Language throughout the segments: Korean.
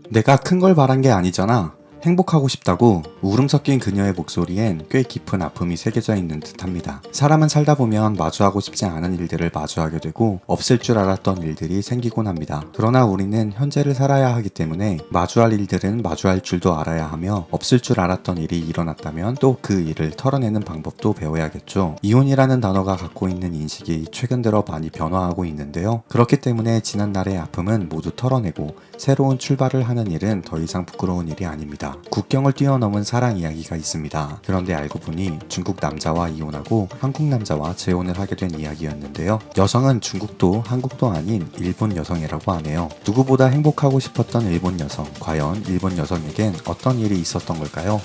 내가 큰 걸 바란 게 아니잖아. 행복하고 싶다고 울음 섞인 그녀의 목소리엔 꽤 깊은 아픔이 새겨져 있는 듯합니다. 사람은 살다 보면 마주하고 싶지 않은 일들을 마주하게 되고 없을 줄 알았던 일들이 생기곤 합니다. 그러나 우리는 현재를 살아야 하기 때문에 마주할 일들은 마주할 줄도 알아야 하며 없을 줄 알았던 일이 일어났다면 또 그 일을 털어내는 방법도 배워야겠죠. 이혼이라는 단어가 갖고 있는 인식이 최근 들어 많이 변화하고 있는데요. 그렇기 때문에 지난날의 아픔은 모두 털어내고 새로운 출발을 하는 일은 더 이상 부끄러운 일이 아닙니다. 국경을 뛰어넘은 사랑 이야기가 있습니다. 그런데 알고 보니 중국 남자와 이혼하고 한국 남자와 재혼을 하게 된 이야기였는데요. 여성은 중국도 한국도 아닌 일본 여성이라고 하네요. 누구보다 행복하고 싶었던 일본 여성, 과연 일본 여성에겐 어떤 일이 있었던 걸까요?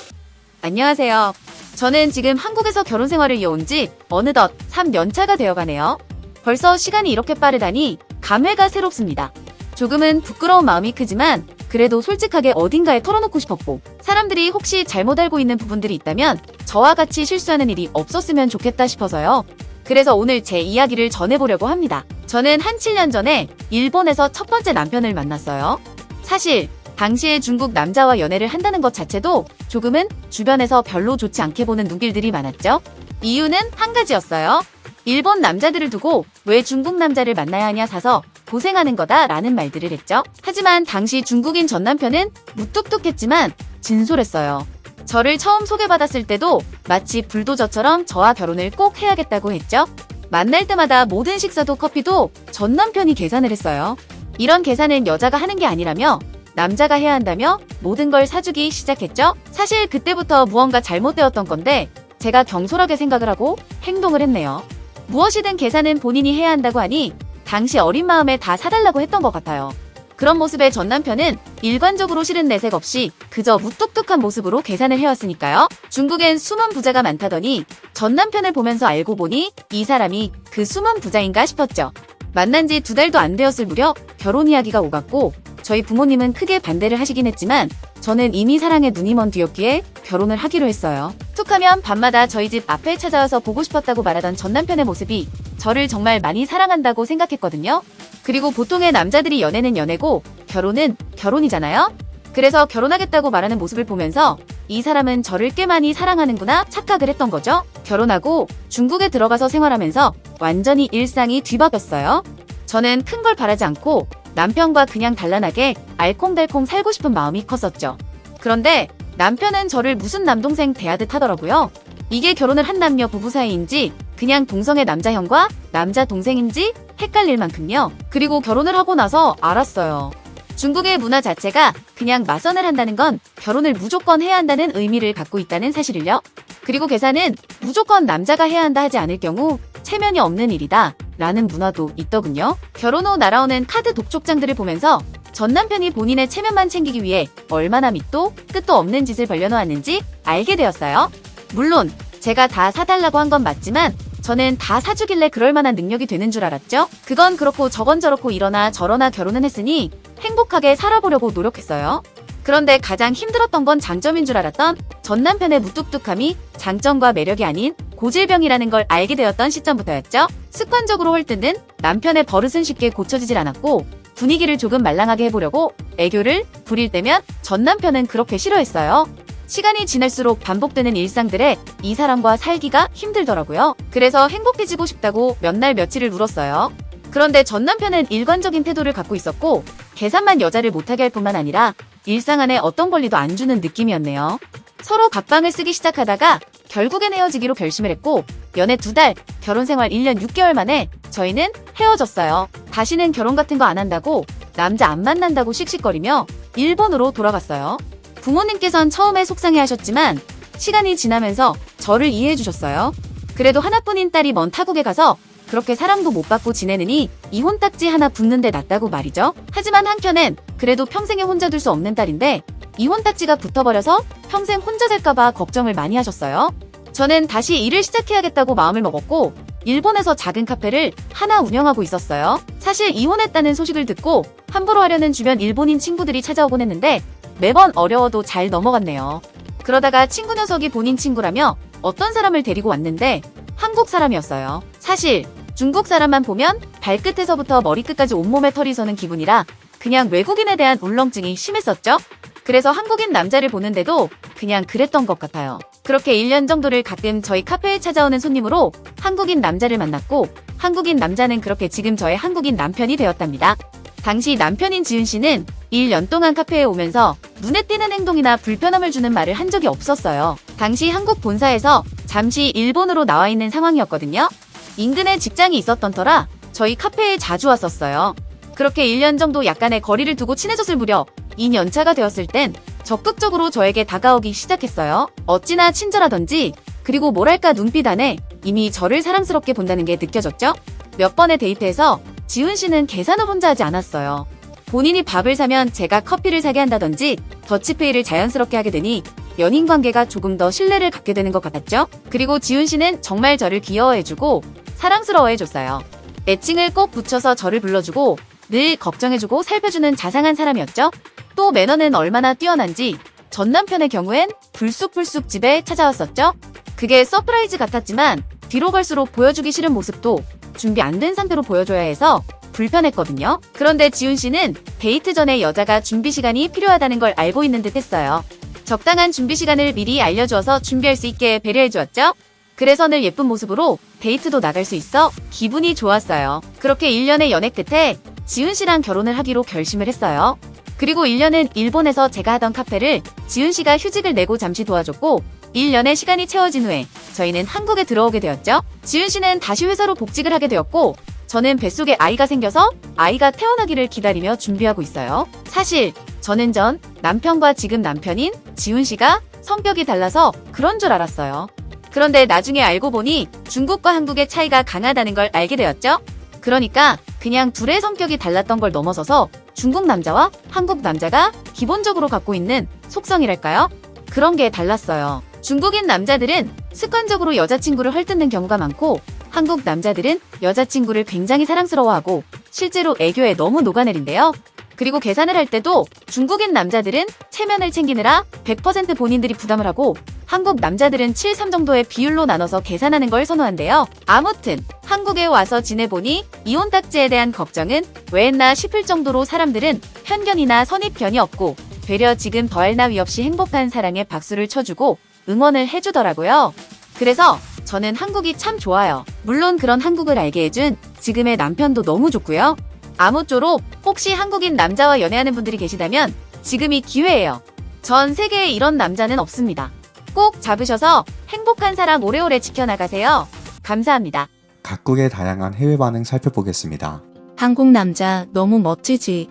안녕하세요. 저는 지금 한국에서 결혼 생활을 이어온 지 어느덧 3년차가 되어가네요. 벌써 시간이 이렇게 빠르다니 감회가 새롭습니다. 조금은 부끄러운 마음이 크지만 그래도 솔직하게 어딘가에 털어놓고 싶었고, 사람들이 혹시 잘못 알고 있는 부분들이 있다면 저와 같이 실수하는 일이 없었으면 좋겠다 싶어서요. 그래서 오늘 제 이야기를 전해보려고 합니다. 저는 한 7년 전에 일본에서 첫 번째 남편을 만났어요. 사실 당시에 중국 남자와 연애를 한다는 것 자체도 조금은 주변에서 별로 좋지 않게 보는 눈길들이 많았죠. 이유는 한 가지였어요. 일본 남자들을 두고 왜 중국 남자를 만나야 하냐 사서 고생하는 거다 라는 말들을 했죠. 하지만 당시 중국인 전 남편은 무뚝뚝했지만 진솔했어요. 저를 처음 소개받았을 때도 마치 불도저처럼 저와 결혼을 꼭 해야겠다고 했죠. 만날 때마다 모든 식사도 커피도 전 남편이 계산을 했어요. 이런 계산은 여자가 하는 게 아니라며 남자가 해야 한다며 모든 걸 사주기 시작했죠. 사실 그때부터 무언가 잘못되었던 건데 제가 경솔하게 생각을 하고 행동을 했네요. 무엇이든 계산은 본인이 해야 한다고 하니 당시 어린 마음에 다 사달라고 했던 것 같아요. 그런 모습에 전 남편은 일관적으로 싫은 내색 없이 그저 무뚝뚝한 모습으로 계산을 해왔으니까요. 중국엔 숨은 부자가 많다더니 전 남편을 보면서 알고 보니 이 사람이 그 숨은 부자인가 싶었죠. 만난 지 2달도 안 되었을 무렵 결혼 이야기가 오갔고 저희 부모님은 크게 반대를 하시긴 했지만 저는 이미 사랑에 눈이 먼 뒤였기에 결혼을 하기로 했어요. 툭하면 밤마다 저희 집 앞에 찾아와서 보고 싶었다고 말하던 전 남편의 모습이 저를 정말 많이 사랑한다고 생각했거든요. 그리고 보통의 남자들이 연애는 연애고 결혼은 결혼이잖아요. 그래서 결혼하겠다고 말하는 모습을 보면서 이 사람은 저를 꽤 많이 사랑하는구나 착각을 했던 거죠. 결혼하고 중국에 들어가서 생활하면서 완전히 일상이 뒤바뀌었어요. 저는 큰 걸 바라지 않고 남편과 그냥 단란하게 알콩달콩 살고 싶은 마음이 컸었죠. 그런데 남편은 저를 무슨 남동생 대하듯 하더라고요. 이게 결혼을 한 남녀 부부 사이인지 그냥 동성애 남자형과 남자 동생인지 헷갈릴 만큼요. 그리고 결혼을 하고 나서 알았어요. 중국의 문화 자체가 그냥 맞선을 한다는 건 결혼을 무조건 해야 한다는 의미를 갖고 있다는 사실을요. 그리고 계산은 무조건 남자가 해야 한다 하지 않을 경우 체면이 없는 일이다 라는 문화도 있더군요. 결혼 후 날아오는 카드 독촉장들을 보면서 전 남편이 본인의 체면만 챙기기 위해 얼마나 밑도 끝도 없는 짓을 벌려놓았는지 알게 되었어요. 물론 제가 다 사달라고 한 건 맞지만 저는 다 사주길래 그럴 만한 능력이 되는 줄 알았죠. 그건 그렇고 저건 저렇고 이러나 저러나 결혼은 했으니 행복하게 살아보려고 노력했어요. 그런데 가장 힘들었던 건 장점인 줄 알았던 전 남편의 무뚝뚝함이 장점과 매력이 아닌 고질병이라는 걸 알게 되었던 시점부터였죠. 습관적으로 헐뜯는 남편의 버릇은 쉽게 고쳐지질 않았고 분위기를 조금 말랑하게 해보려고 애교를 부릴 때면 전 남편은 그렇게 싫어했어요. 시간이 지날수록 반복되는 일상들에 이 사람과 살기가 힘들더라고요. 그래서 행복해지고 싶다고 몇 날 며칠을 울었어요. 그런데 전 남편은 일관적인 태도를 갖고 있었고 계산만 여자를 못하게 할 뿐만 아니라 일상 안에 어떤 권리도 안 주는 느낌이었네요. 서로 각방을 쓰기 시작하다가 결국엔 헤어지기로 결심을 했고 연애 2달, 결혼 생활 1년 6개월 만에 저희는 헤어졌어요. 다시는 결혼 같은 거 안 한다고 남자 안 만난다고 씩씩거리며 일본으로 돌아갔어요. 부모님께선 처음에 속상해하셨지만 시간이 지나면서 저를 이해해 주셨어요. 그래도 하나뿐인 딸이 먼 타국에 가서 그렇게 사랑도 못 받고 지내느니 이혼 딱지 하나 붙는 데 낫다고 말이죠. 하지만 한켠엔 그래도 평생에 혼자 둘 수 없는 딸인데 이혼 딱지가 붙어버려서 평생 혼자 살까봐 걱정을 많이 하셨어요. 저는 다시 일을 시작해야겠다고 마음을 먹었고 일본에서 작은 카페를 하나 운영하고 있었어요. 사실 이혼했다는 소식을 듣고 함부로 하려는 주변 일본인 친구들이 찾아오곤 했는데 매번 어려워도 잘 넘어갔네요. 그러다가 친구 녀석이 본인 친구라며 어떤 사람을 데리고 왔는데 한국 사람이었어요. 사실 중국 사람만 보면 발끝에서부터 머리끝까지 온몸에 털이 서는 기분이라 그냥 외국인에 대한 울렁증이 심했었죠? 그래서 한국인 남자를 보는데도 그냥 그랬던 것 같아요. 그렇게 1년 정도를 가끔 저희 카페에 찾아오는 손님으로 한국인 남자를 만났고 한국인 남자는 그렇게 지금 저의 한국인 남편이 되었답니다. 당시 남편인 지은 씨는 1년 동안 카페에 오면서 눈에 띄는 행동이나 불편함을 주는 말을 한 적이 없었어요. 당시 한국 본사에서 잠시 일본으로 나와 있는 상황이었거든요. 인근에 직장이 있었던 터라 저희 카페에 자주 왔었어요. 그렇게 1년 정도 약간의 거리를 두고 친해졌을 무렵 2년차가 되었을 땐 적극적으로 저에게 다가오기 시작했어요. 어찌나 친절하던지 그리고 뭐랄까 눈빛 안에 이미 저를 사랑스럽게 본다는 게 느껴졌죠? 몇 번의 데이트에서 지훈 씨는 계산을 혼자 하지 않았어요. 본인이 밥을 사면 제가 커피를 사게 한다든지 더치페이를 자연스럽게 하게 되니 연인 관계가 조금 더 신뢰를 갖게 되는 것 같았죠? 그리고 지훈 씨는 정말 저를 귀여워해주고 사랑스러워해줬어요. 애칭을 꼭 붙여서 저를 불러주고 늘 걱정해주고 살펴주는 자상한 사람이었죠? 또 매너는 얼마나 뛰어난지 전 남편의 경우엔 불쑥불쑥 집에 찾아왔었죠? 그게 서프라이즈 같았지만 뒤로 갈수록 보여주기 싫은 모습도 준비 안 된 상태로 보여줘야 해서 불편했거든요. 그런데 지훈 씨는 데이트 전에 여자가 준비 시간이 필요하다는 걸 알고 있는 듯 했어요. 적당한 준비 시간을 미리 알려주어서 준비할 수 있게 배려해주었죠? 그래서 늘 예쁜 모습으로 데이트도 나갈 수 있어 기분이 좋았어요. 그렇게 1년의 연애 끝에 지훈 씨랑 결혼을 하기로 결심을 했어요. 그리고 1년은 일본에서 제가 하던 카페를 지훈 씨가 휴직을 내고 잠시 도와줬고 1년의 시간이 채워진 후에 저희는 한국에 들어오게 되었죠. 지훈 씨는 다시 회사로 복직을 하게 되었고 저는 뱃속에 아이가 생겨서 아이가 태어나기를 기다리며 준비하고 있어요. 사실 저는 전 남편과 지금 남편인 지훈 씨가 성격이 달라서 그런 줄 알았어요. 그런데 나중에 알고 보니 중국과 한국의 차이가 강하다는 걸 알게 되었죠. 그러니까 그냥 둘의 성격이 달랐던 걸 넘어서서 중국 남자와 한국 남자가 기본적으로 갖고 있는 속성이랄까요? 그런 게 달랐어요. 중국인 남자들은 습관적으로 여자친구를 헐뜯는 경우가 많고 한국 남자들은 여자친구를 굉장히 사랑스러워하고 실제로 애교에 너무 녹아내린대요. 그리고 계산을 할 때도 중국인 남자들은 체면을 챙기느라 100% 본인들이 부담을 하고 한국 남자들은 7-3 정도의 비율로 나눠서 계산하는 걸 선호한대요. 아무튼 한국에 와서 지내보니 이혼 딱지에 대한 걱정은 왜 했나 싶을 정도로 사람들은 편견이나 선입견이 없고 되려 지금 더할 나위 없이 행복한 사랑에 박수를 쳐주고 응원을 해주더라고요. 그래서 저는 한국이 참 좋아요. 물론 그런 한국을 알게 해준 지금의 남편도 너무 좋고요. 아무쪼록 혹시 한국인 남자와 연애하는 분들이 계시다면 지금이 기회예요. 전 세계에 이런 남자는 없습니다. 꼭 잡으셔서 행복한 사랑 오래오래 지켜나가세요. 감사합니다. 각국의 다양한 해외 반응 살펴보겠습니다. 한국 남자 너무 멋지지.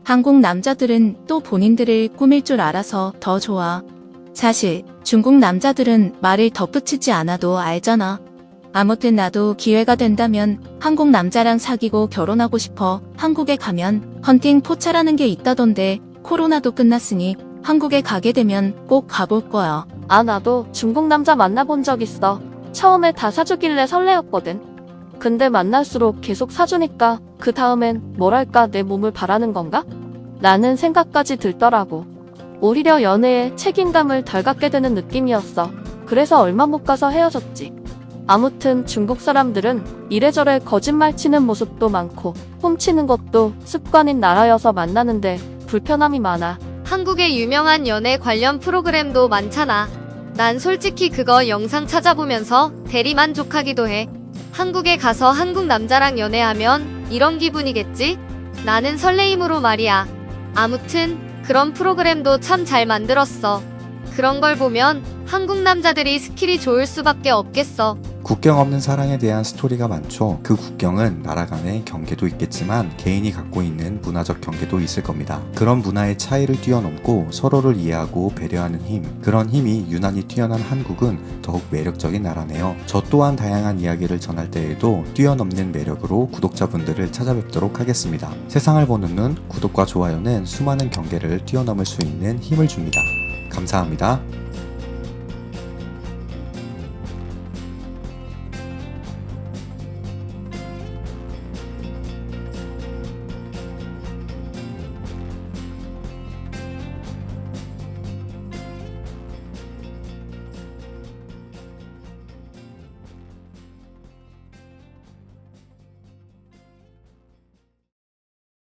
한국 남자들은 또 본인들을 꾸밀 줄 알아서 더 좋아. 사실 중국 남자들은 말을 덧붙이지 않아도 알잖아. 아무튼 나도 기회가 된다면 한국 남자랑 사귀고 결혼하고 싶어. 한국에 가면 헌팅 포차라는 게 있다던데 코로나도 끝났으니 한국에 가게 되면 꼭 가볼 거야. 아, 나도 중국 남자 만나본 적 있어. 처음에 다 사주길래 설레었거든. 근데 만날수록 계속 사주니까 그 다음엔 뭐랄까 내 몸을 바라는 건가? 라는 생각까지 들더라고. 오히려 연애에 책임감을 덜 갖게 되는 느낌이었어. 그래서 얼마 못 가서 헤어졌지. 아무튼 중국 사람들은 이래저래 거짓말 치는 모습도 많고 훔치는 것도 습관인 나라여서 만나는데 불편함이 많아. 한국에 유명한 연애 관련 프로그램도 많잖아. 난 솔직히 그거 영상 찾아보면서 대리만족하기도 해. 한국에 가서 한국 남자랑 연애하면 이런 기분이겠지? 나는 설레임으로 말이야. 아무튼 그런 프로그램도 참 잘 만들었어. 그런 걸 보면 한국 남자들이 스킬이 좋을 수밖에 없겠어. 국경 없는 사랑에 대한 스토리가 많죠. 그 국경은 나라 간의 경계도 있겠지만 개인이 갖고 있는 문화적 경계도 있을 겁니다. 그런 문화의 차이를 뛰어넘고 서로를 이해하고 배려하는 힘, 그런 힘이 유난히 뛰어난 한국은 더욱 매력적인 나라네요. 저 또한 다양한 이야기를 전할 때에도 뛰어넘는 매력으로 구독자분들을 찾아뵙도록 하겠습니다. 세상을 보는 눈, 구독과 좋아요는 수많은 경계를 뛰어넘을 수 있는 힘을 줍니다. 감사합니다.